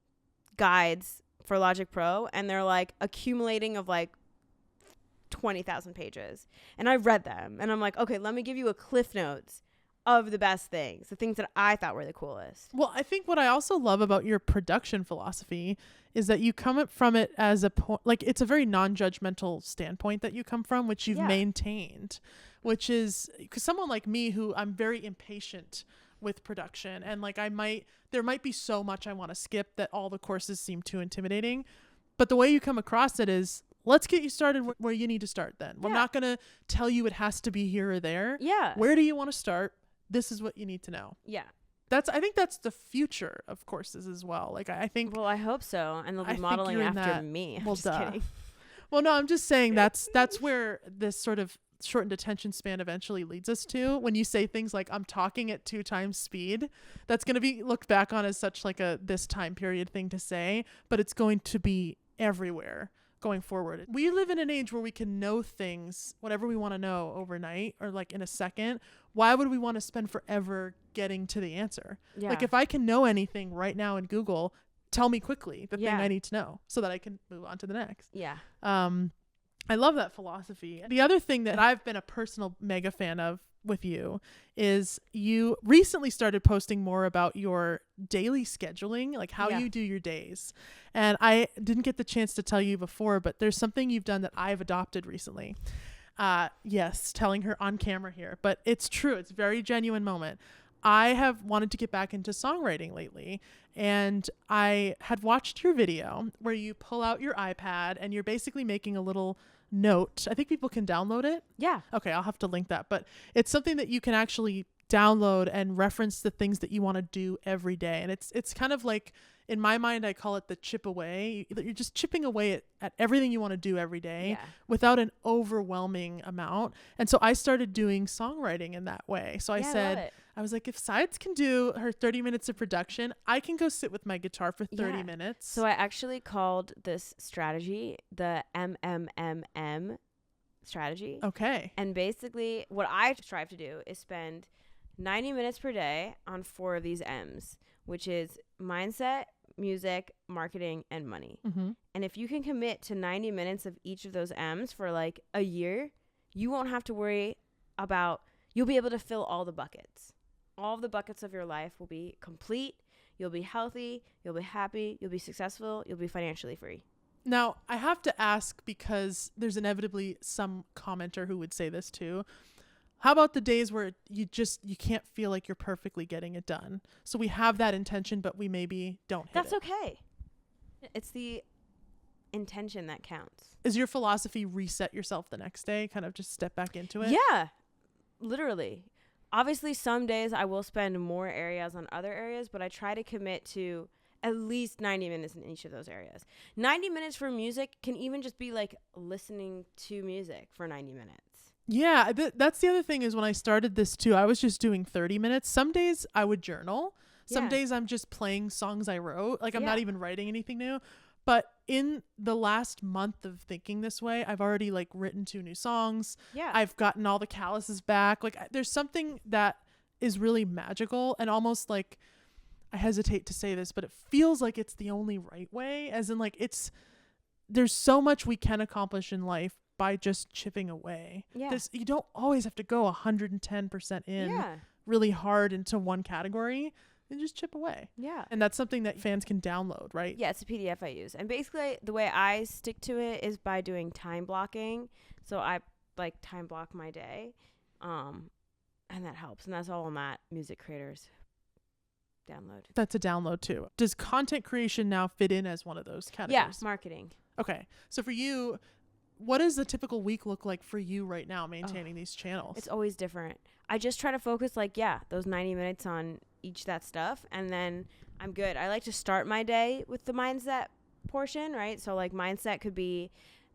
Speaker 2: guides for Logic Pro, and they're like accumulating of like 20,000 pages. And I read them and I'm like, okay, let me give you a Cliff Notes of the best things, the things that I thought were the coolest.
Speaker 1: Well, I think what I also love about your production philosophy is that you come from it as a like it's a very non-judgmental standpoint that you come from, which you've maintained, which is because someone like me who I'm very impatient with production, and like there might be so much I want to skip that all the courses seem too intimidating, but the way you come across it is, let's get you started where you need to start then. We're not going to tell you it has to be here or there.
Speaker 2: Yeah.
Speaker 1: Where do you want to start? This is what you need to know.
Speaker 2: Yeah.
Speaker 1: I think that's the future of courses as well. Like I think.
Speaker 2: Well, I hope so, and they'll be modeling after me.
Speaker 1: Well,
Speaker 2: just kidding.
Speaker 1: Well, no, I'm just saying that's where this sort of shortened attention span eventually leads us to. When you say things like I'm talking at 2 times speed, that's going to be looked back on as such like a this time period thing to say, but it's going to be everywhere going forward. We live in an age where we can know things, whatever we want to know overnight or like in a second. Why would we want to spend forever getting to the answer? Yeah. Like if I can know anything right now in Google, tell me quickly the thing I need to know so that I can move on to the next.
Speaker 2: Yeah.
Speaker 1: I love that philosophy. The other thing that I've been a personal mega fan of with you is you recently started posting more about your daily scheduling, like how you do your days. And I didn't get the chance to tell you before, but there's something you've done that I've adopted recently. Yes, telling her on camera here, but it's true. It's a very genuine moment. I have wanted to get back into songwriting lately, and I had watched your video where you pull out your iPad and you're basically making a little note. I think people can download it.
Speaker 2: Yeah.
Speaker 1: Okay, I'll have to link that, but it's something that you can actually download and reference the things that you want to do every day. And it's kind of like, in my mind, I call it the chip away. You're just chipping away at everything you want to do every day without an overwhelming amount. And so I started doing songwriting in that way. So I said, I was like, if SEIDS can do her 30 minutes of production, I can go sit with my guitar for 30 minutes.
Speaker 2: So I actually called this strategy the MMMM strategy.
Speaker 1: Okay.
Speaker 2: And basically what I strive to do is spend 90 minutes per day on 4 of these M's, which is mindset, music, marketing, and money. Mm-hmm. And if you can commit to 90 minutes of each of those M's for like a year, you won't have to worry about, you'll be able to fill all the buckets. All of the buckets of your life will be complete. You'll be healthy. You'll be happy. You'll be successful. You'll be financially free.
Speaker 1: Now, I have to ask, because there's inevitably some commenter who would say this too. How about the days where you can't feel like you're perfectly getting it done? So we have that intention, but we maybe don't hit
Speaker 2: That's okay. It's the intention that counts.
Speaker 1: Is your philosophy reset yourself the next day? Kind of just step back into it?
Speaker 2: Yeah, literally. Obviously, some days I will spend more areas on other areas, but I try to commit to at least 90 minutes in each of those areas. 90 minutes for music can even just be like listening to music for 90 minutes.
Speaker 1: Yeah, that's the other thing is when I started this too, I was just doing 30 minutes. Some days I would journal. Some days I'm just playing songs I wrote. Like I'm not even writing anything new. But in the last month of thinking this way, I've already like written 2 new songs.
Speaker 2: Yeah.
Speaker 1: I've gotten all the calluses back. Like there's something that is really magical and almost like, I hesitate to say this, but it feels like it's the only right way, as in like there's so much we can accomplish in life by just chipping away. Yeah. You don't always have to go 110% in really hard into one category. And just chip away. Yeah. And that's something that fans can download, right?
Speaker 2: Yeah, it's a PDF I use. And basically the way I stick to it is by doing time blocking. So I like time block my day. And that helps. And that's all on that Music Creators download.
Speaker 1: That's a download too. Does content creation now fit in as one of those categories?
Speaker 2: Yeah, marketing.
Speaker 1: Okay. So for you, what does a typical week look like for you right now maintaining these channels?
Speaker 2: It's always different. I just try to focus those 90 minutes on each that stuff, and then I'm good. I like to start my day with the mindset portion, right? So like mindset could be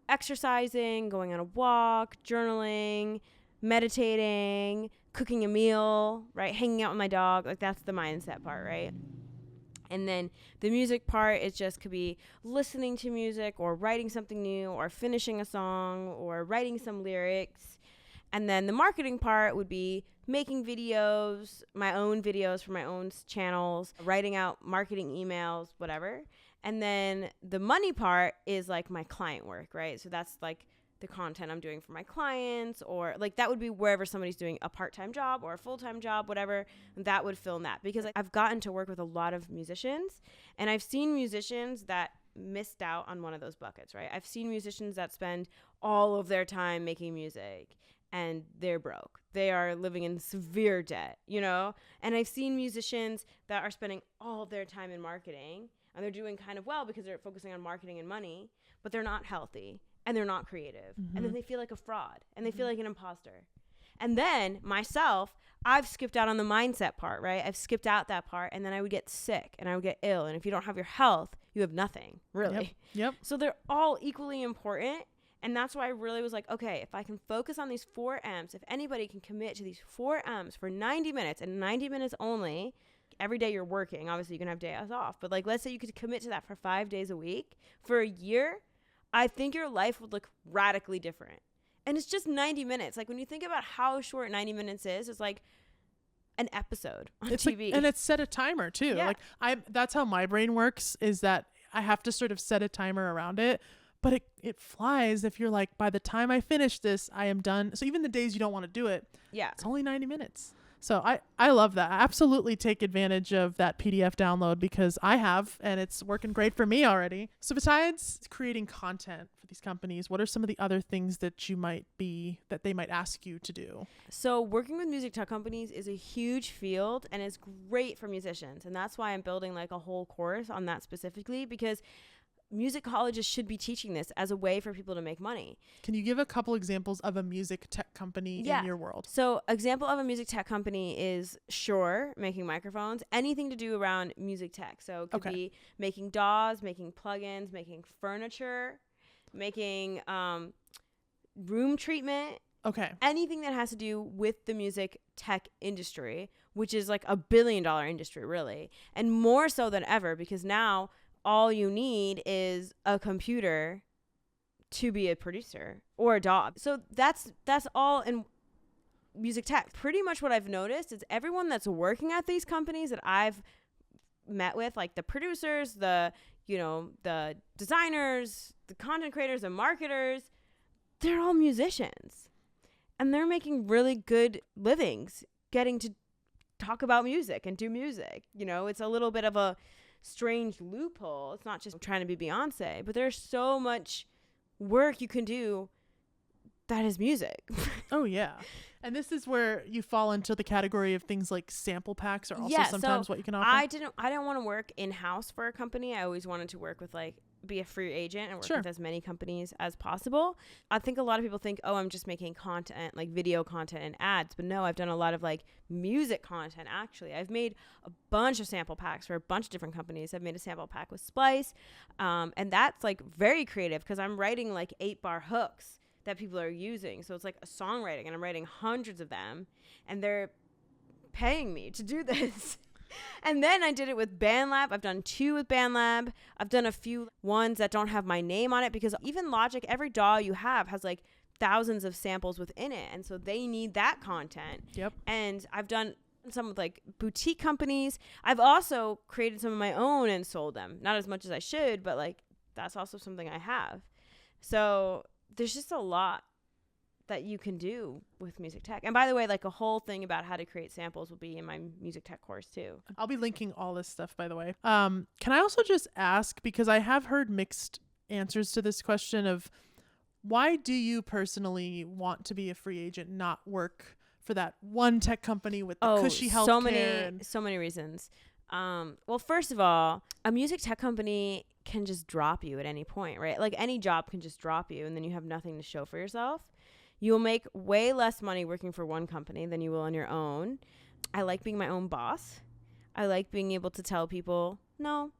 Speaker 2: exercising, going on a walk, journaling, meditating, cooking a meal, right? Hanging out with my dog. Like that's the mindset part, right? And then the music part, it just could be listening to music or writing something new or finishing a song or writing some lyrics. And then the marketing part would be making videos, my own videos for my own channels, writing out marketing emails, whatever. And then the money part is like my client work, right? So that's like the content I'm doing for my clients, or like that would be wherever somebody's doing a part-time job or a full-time job, whatever, that would fill in that. Because I've gotten to work with a lot of musicians, and I've seen musicians that missed out on one of those buckets, right? I've seen musicians that spend all of their time making music and they're broke. They are living in severe debt, you know? And I've seen musicians that are spending all of their time in marketing, and they're doing kind of well because they're focusing on marketing and money, but they're not healthy and they're not creative. Mm-hmm. And then they feel like a fraud and they feel like an imposter. And then myself, I've skipped out on the mindset part, right? I've skipped out that part, and then I would get sick and I would get ill. And if you don't have your health, you have nothing, really. Yep. So they're all equally important. And that's why I really was like, okay, if I can focus on these 4 M's, if anybody can commit to these 4 M's for 90 minutes and 90 minutes only, every day you're working, obviously you can have days off, but like, let's say you could commit to that for 5 days a week for a year, I think your life would look radically different. And it's just 90 minutes. Like when you think about how short 90 minutes is, it's like an episode on TV.
Speaker 1: Like, and it's set a timer too. Yeah. Like that's how my brain works, is that I have to sort of set a timer around it. But it flies if you're like, by the time I finish this, I am done. So even the days you don't want to do it, it's only 90 minutes. So I love that. I absolutely take advantage of that PDF download because I have, and it's working great for me already. So besides creating content for these companies, what are some of the other things that that they might ask you to do?
Speaker 2: So working with music tech companies is a huge field, and it's great for musicians. And that's why I'm building like a whole course on that specifically, because music colleges should be teaching this as a way for people to make money.
Speaker 1: Can you give a couple examples of a music tech company in your world?
Speaker 2: So example of a music tech company is Shure, making microphones, anything to do around music tech. So it could be making DAWs, making plugins, making furniture, making room treatment. Anything that has to do with the music tech industry, which is like $1 billion industry, really. And more so than ever, because now all you need is a computer to be a producer or a DAW. So that's all in music tech. Pretty much what I've noticed is everyone that's working at these companies that I've met with, like the producers, the designers, the content creators, the marketers, they're all musicians. And they're making really good livings getting to talk about music and do music. You know, it's a little bit of a strange loophole. It's not just trying to be Beyonce, but there's so much work you can do that is music. Oh yeah. And this is where you fall into the category of things like sample packs are also sometimes what you can offer. I didn't want to work in-house for a company. I always wanted to work with be a free agent and work with as many companies as possible. I think a lot of people think, oh, I'm just making content, like video content and ads. But no, I've done a lot of music content, actually. I've made a bunch of sample packs for a bunch of different companies. I've made a sample pack with Splice. And that's very creative because I'm writing 8-bar hooks that people are using. So it's like a songwriting, and I'm writing hundreds of them, and they're paying me to do this. And then I did it with BandLab. I've done 2 with BandLab. I've done a few ones that don't have my name on it, because even Logic, every DAW you have has like thousands of samples within it. And so they need that content.
Speaker 1: Yep.
Speaker 2: And I've done some with like boutique companies. I've also created some of my own and sold them. Not as much as I should, but like that's also something I have. So there's just a lot that you can do with music tech. And by the way, like a whole thing about how to create samples will be in my music tech course too.
Speaker 1: I'll be linking all this stuff, by the way. Can I also just ask, because I have heard mixed answers to this question of, why do you personally want to be a free agent, not work for that one tech company with the cushy healthcare?
Speaker 2: So many reasons. Well, first of all, a music tech company can just drop you at any point, right? Like any job can just drop you, and then you have nothing to show for yourself. You will make way less money working for one company than you will on your own. I like being my own boss. I like being able to tell people, no,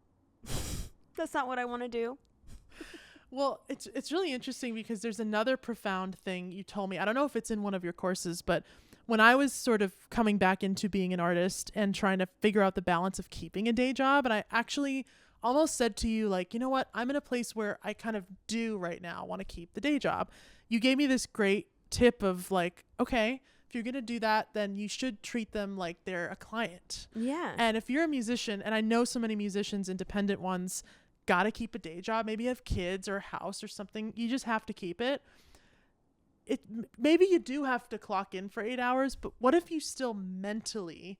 Speaker 2: that's not what I want to do.
Speaker 1: Well, it's really interesting, because there's another profound thing you told me. I don't know if it's in one of your courses, but when I was sort of coming back into being an artist and trying to figure out the balance of keeping a day job, and I actually almost said to you, like, you know what, I'm in a place where I kind of do right now want to keep the day job. You gave me this great tip of like, okay, if you're going to do that, then you should treat them like they're a client.
Speaker 2: Yeah.
Speaker 1: And if you're a musician, and I know so many musicians, independent ones, got to keep a day job, maybe you have kids or a house or something, you just have to keep it. Maybe you do have to clock in for 8 hours, but what if you still mentally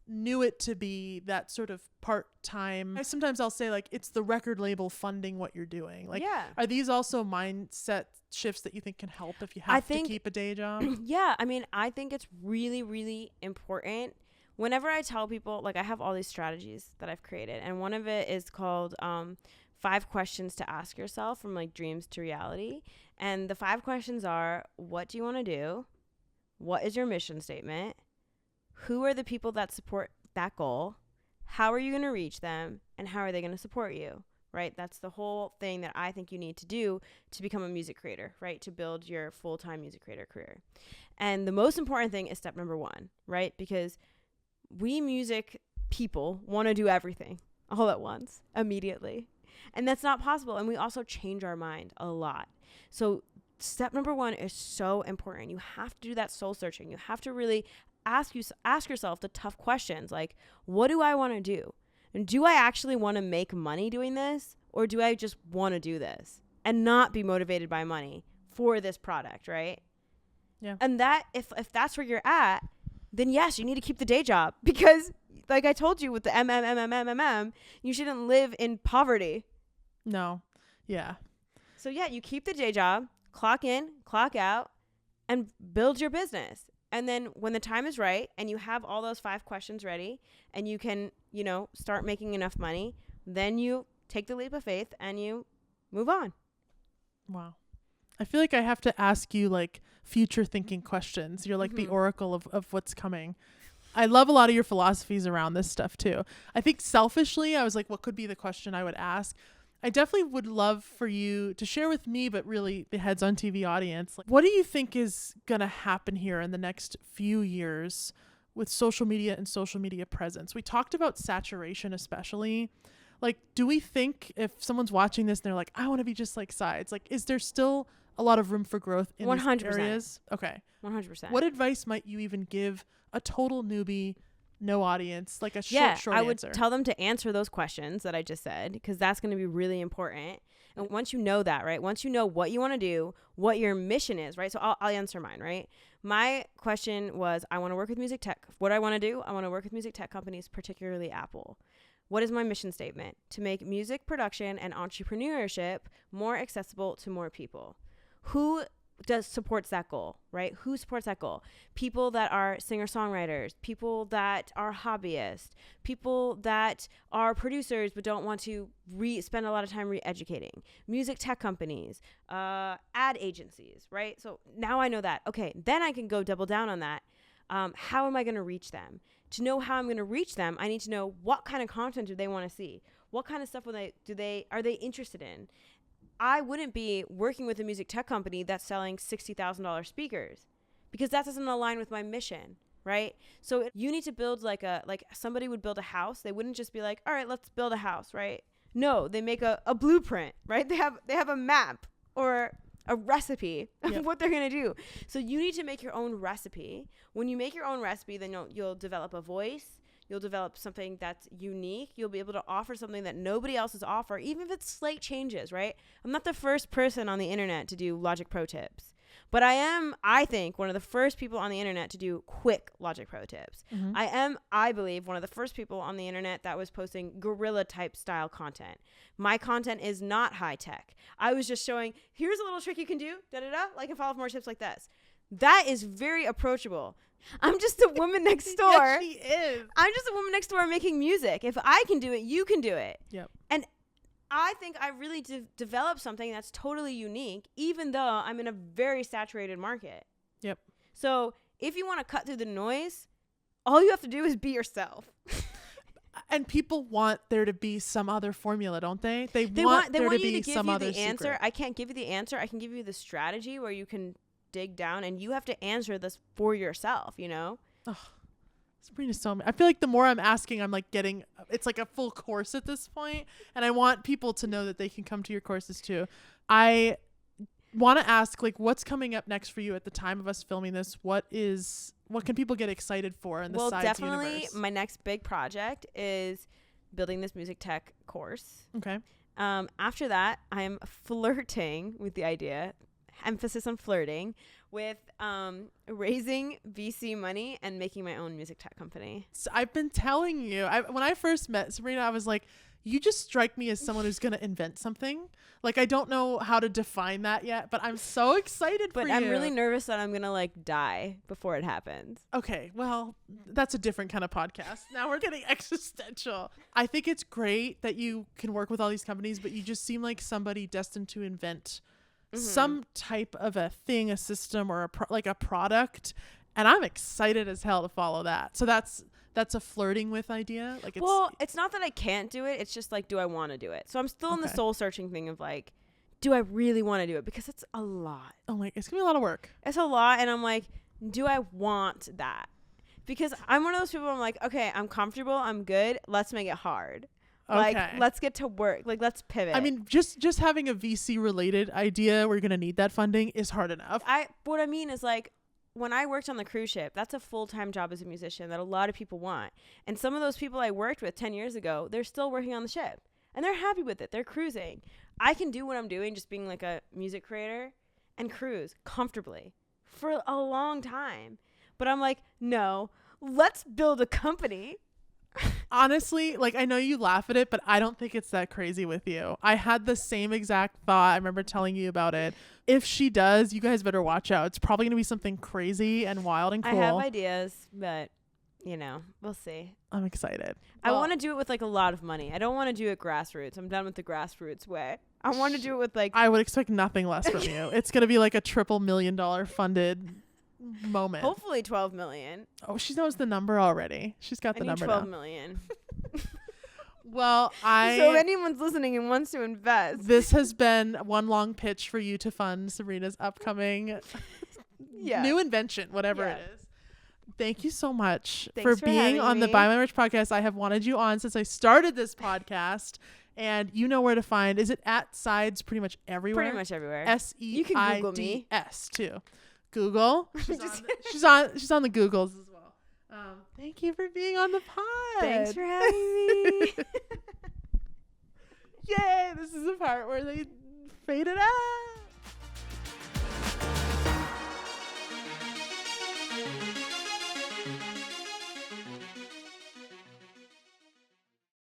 Speaker 1: knew it to be that sort of part-time? Sometimes I'll say, like, it's the record label funding what you're doing. Like,
Speaker 2: yeah.
Speaker 1: Are these also mindset shifts that you think can help if you have to keep a day job?
Speaker 2: Yeah. I mean, I think it's really, really important. Whenever I tell people, like, I have all these strategies that I've created, and one of it is called 5 questions to ask yourself from like dreams to reality. And the 5 questions are, what do you want to do? What is your mission statement? Who are the people that support that goal? How are you going to reach them? And how are they going to support you? Right? That's the whole thing that I think you need to do to become a music creator, right? To build your full-time music creator career. And the most important thing is step number 1, right? Because we music people want to do everything all at once, immediately. And that's not possible. And we also change our mind a lot. So step number 1 is so important. You have to do that soul searching. You have to really ask yourself the tough questions, like, what do I want to do? And do I actually want to make money doing this? Or do I just want to do this and not be motivated by money for this product, right?
Speaker 1: Yeah.
Speaker 2: And that, if that's where you're at, then yes, you need to keep the day job, because like I told you with the you shouldn't live in poverty.
Speaker 1: No. Yeah.
Speaker 2: So yeah, you keep the day job, clock in, clock out, and build your business. And then when the time is right and you have all those 5 questions ready and you can, start making enough money, then you take the leap of faith and you move on.
Speaker 1: Wow. I feel like I have to ask you like future thinking questions. You're like the oracle of what's coming. I love a lot of your philosophies around this stuff too. I think selfishly, I was like, what could be the question I would ask? I definitely would love for you to share with me, but really the Heads on TV audience, like, what do you think is going to happen here in the next few years with social media and social media presence? We talked about saturation, especially. Like, do we think if someone's watching this and they're like, I want to be just like SEIDS, like, is there still a lot of room for growth in 100%. These areas? Okay.
Speaker 2: 100%.
Speaker 1: What advice might you even give a total newbie, no audience, like a short answer?
Speaker 2: I would tell them to answer those questions that I just said, because that's going to be really important. And once you know that, right? Once you know what you want to do, what your mission is, right? So I'll answer mine, right? My question was, I want to work with music tech. What do I want to do? I want to work with music tech companies, particularly Apple. What is my mission statement? To make music production and entrepreneurship more accessible to more people. Who supports that goal, right? Who supports that goal? People that are singer-songwriters, people that are hobbyists, people that are producers but don't want to spend a lot of time re-educating, music tech companies, ad agencies, right? So now I know that. Okay, then I can go double down on that. How am I going to reach them? To know how I'm going to reach them, I need to know what kind of content do they want to see? What kind of stuff are they interested in? I wouldn't be working with a music tech company that's selling $60,000 speakers because that doesn't align with my mission, right? So you need to build like somebody would build a house. They wouldn't just be like, all right, let's build a house, right? No, they make a blueprint, right? They have a map or a recipe of what they're going to do. So you need to make your own recipe. When you make your own recipe, then you'll develop a voice. You'll develop something that's unique. You'll be able to offer something that nobody else has offered, even if it's slight changes, right? I'm not the first person on the internet to do Logic Pro tips, but I think, one of the first people on the internet to do quick Logic Pro tips. Mm-hmm. I believe, one of the first people on the internet that was posting guerrilla type style content. My content is not high tech. I was just showing, here's a little trick you can do, like and follow for more tips like this. That is very approachable. I'm just a woman next door.
Speaker 1: Yes, she is.
Speaker 2: I'm just a woman next door making music. If I can do it, you can do it.
Speaker 1: Yep.
Speaker 2: And I think I really developed something that's totally unique, even though I'm in a very saturated market.
Speaker 1: Yep.
Speaker 2: So if you want to cut through the noise, all you have to do is be yourself.
Speaker 1: And people want there to be some other formula, don't they? They want there to be some other
Speaker 2: answer.
Speaker 1: secret.
Speaker 2: I can't give you the answer. I can give you the strategy where you can dig down, and you have to answer this for yourself, you know?
Speaker 1: Oh, Sabrina, I feel like the more I'm asking, I'm like getting, it's like a full course at this point, and I want people to know that they can come to your courses too. I want to ask, like, what's coming up next for you at the time of us filming this? What can people get excited for in the SEIDS
Speaker 2: definitely
Speaker 1: universe?
Speaker 2: My next big project is building this music tech course.
Speaker 1: Okay.
Speaker 2: After that, I'm flirting with the idea, emphasis on flirting, with raising VC money and making my own music tech company.
Speaker 1: So I've been telling you, when I first met Sabrina, I was like, you just strike me as someone who's going to invent something. Like, I don't know how to define that yet, but I'm so excited for you.
Speaker 2: But I'm really nervous that I'm going to like die before it happens.
Speaker 1: Okay, well, that's a different kind of podcast. Now we're getting existential. I think it's great that you can work with all these companies, but you just seem like somebody destined to invent some type of a thing, a system, or a product. And I'm excited as hell to follow that. So that's a flirting with idea. Like,
Speaker 2: it's not that I can't do it. It's just like, do I want to do it? So I'm still in the soul searching thing of like, do I really want to do it? Because it's a lot.
Speaker 1: Oh my, it's gonna be a lot of work.
Speaker 2: It's a lot. And I'm like, do I want that? Because I'm one of those people, I'm like, okay, I'm comfortable. I'm good. Let's make it hard. Like, let's get to work. Like, let's pivot.
Speaker 1: I mean, just having a VC related idea where you're going to need that funding is hard enough.
Speaker 2: What I mean is, like, when I worked on the cruise ship, that's a full-time job as a musician that a lot of people want. And some of those people I worked with 10 years ago, they're still working on the ship. And they're happy with it. They're cruising. I can do what I'm doing, just being like a music creator, and cruise comfortably for a long time. But I'm like, no, let's build a company.
Speaker 1: Honestly, like, I know you laugh at it, but I don't think it's that crazy with you. I had the same exact thought. I remember telling you about it. If she does, you guys better watch out. It's probably going to be something crazy and wild and cool.
Speaker 2: I have ideas, but, you know, we'll see.
Speaker 1: I'm excited.
Speaker 2: I want to do it with, like, a lot of money. I don't want to do it grassroots. I'm done with the grassroots way. I want to do it with, like...
Speaker 1: I would expect nothing less from you. It's going to be like a $3 million funded moment.
Speaker 2: Hopefully 12 million.
Speaker 1: Oh, she knows the number already. She's got the number
Speaker 2: 12
Speaker 1: now.
Speaker 2: million.
Speaker 1: Well,
Speaker 2: so if anyone's listening and wants to invest,
Speaker 1: this has been one long pitch for you to fund Sabrina's upcoming new invention, whatever it is. Thank you so much for being on the Buy My Merch podcast. I have wanted you on since I started this podcast. And you know where to find. Is it at SEIDS pretty much everywhere?
Speaker 2: Pretty much everywhere.
Speaker 1: SEIDS
Speaker 2: You can Google me.
Speaker 1: too. Google. She's on the Googles as well. Thank you for being on the pod.
Speaker 2: Thanks for having me.
Speaker 1: Yay! This is the part where they fade it out.